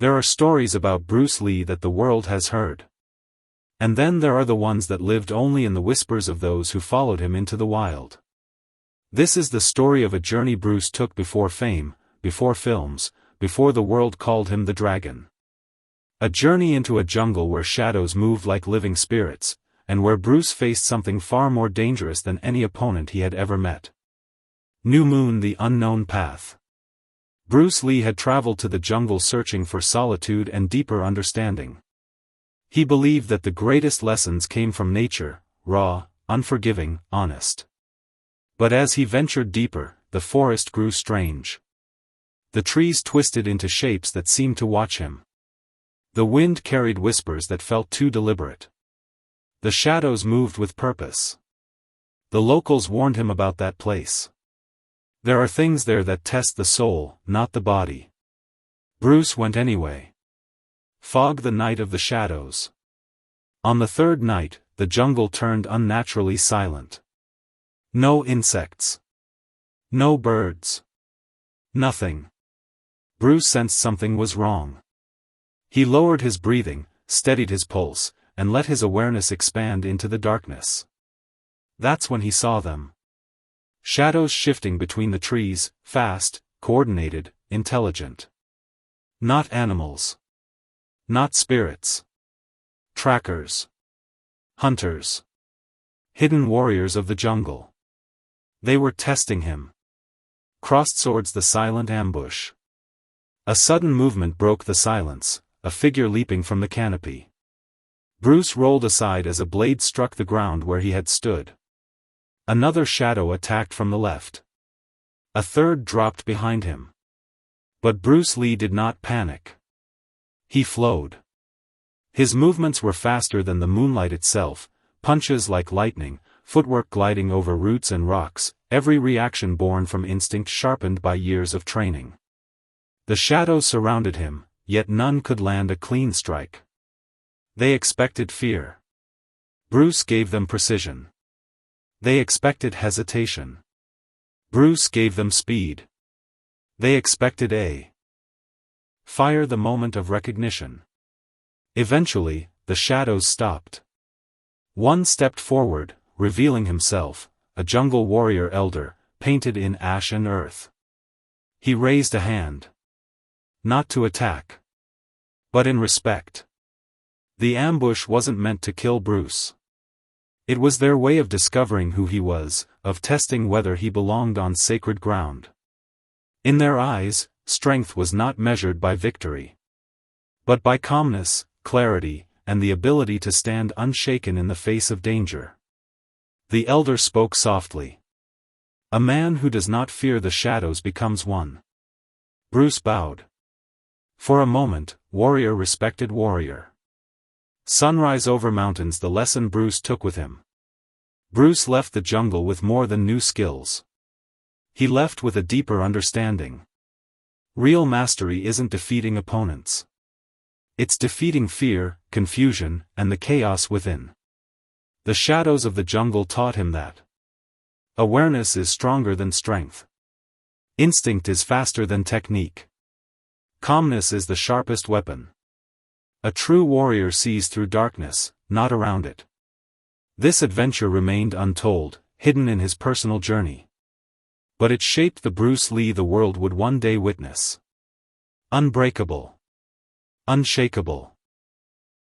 There are stories about Bruce Lee that the world has heard. And then there are the ones that lived only in the whispers of those who followed him into the wild. This is the story of a journey Bruce took before fame, before films, before the world called him the Dragon. A journey into a jungle where shadows moved like living spirits, and where Bruce faced something far more dangerous than any opponent he had ever met. New Moon, the unknown path. Bruce Lee had traveled to the jungle searching for solitude and deeper understanding. He believed that the greatest lessons came from nature, raw, unforgiving, honest. But as he ventured deeper, the forest grew strange. The trees twisted into shapes that seemed to watch him. The wind carried whispers that felt too deliberate. The shadows moved with purpose. The locals warned him about that place. There are things there that test the soul, not the body. Bruce went anyway. Fog, the night of the shadows. On the third night, the jungle turned unnaturally silent. No insects. No birds. Nothing. Bruce sensed something was wrong. He lowered his breathing, steadied his pulse, and let his awareness expand into the darkness. That's when he saw them. Shadows shifting between the trees, fast, coordinated, intelligent. Not animals. Not spirits. Trackers. Hunters. Hidden warriors of the jungle. They were testing him. Crossed swords, the silent ambush. A sudden movement broke the silence, a figure leaping from the canopy. Bruce rolled aside as a blade struck the ground where he had stood. Another shadow attacked from the left. A third dropped behind him. But Bruce Lee did not panic. He flowed. His movements were faster than the moonlight itself, punches like lightning, footwork gliding over roots and rocks, every reaction born from instinct sharpened by years of training. The shadows surrounded him, yet none could land a clean strike. They expected fear. Bruce gave them precision. They expected hesitation. Bruce gave them speed. They expected fire, the moment of recognition. Eventually, the shadows stopped. One stepped forward, revealing himself, a jungle warrior elder, painted in ash and earth. He raised a hand. Not to attack. But in respect. The ambush wasn't meant to kill Bruce. It was their way of discovering who he was, of testing whether he belonged on sacred ground. In their eyes, strength was not measured by victory, but by calmness, clarity, and the ability to stand unshaken in the face of danger. The elder spoke softly. A man who does not fear the shadows becomes one. Bruce bowed. For a moment, warrior respected warrior. Sunrise over mountains, the lesson Bruce took with him. Bruce left the jungle with more than new skills. He left with a deeper understanding. Real mastery isn't defeating opponents. It's defeating fear, confusion, and the chaos within. The shadows of the jungle taught him that. Awareness is stronger than strength. Instinct is faster than technique. Calmness is the sharpest weapon. A true warrior sees through darkness, not around it. This adventure remained untold, hidden in his personal journey. But it shaped the Bruce Lee the world would one day witness. Unbreakable. Unshakable.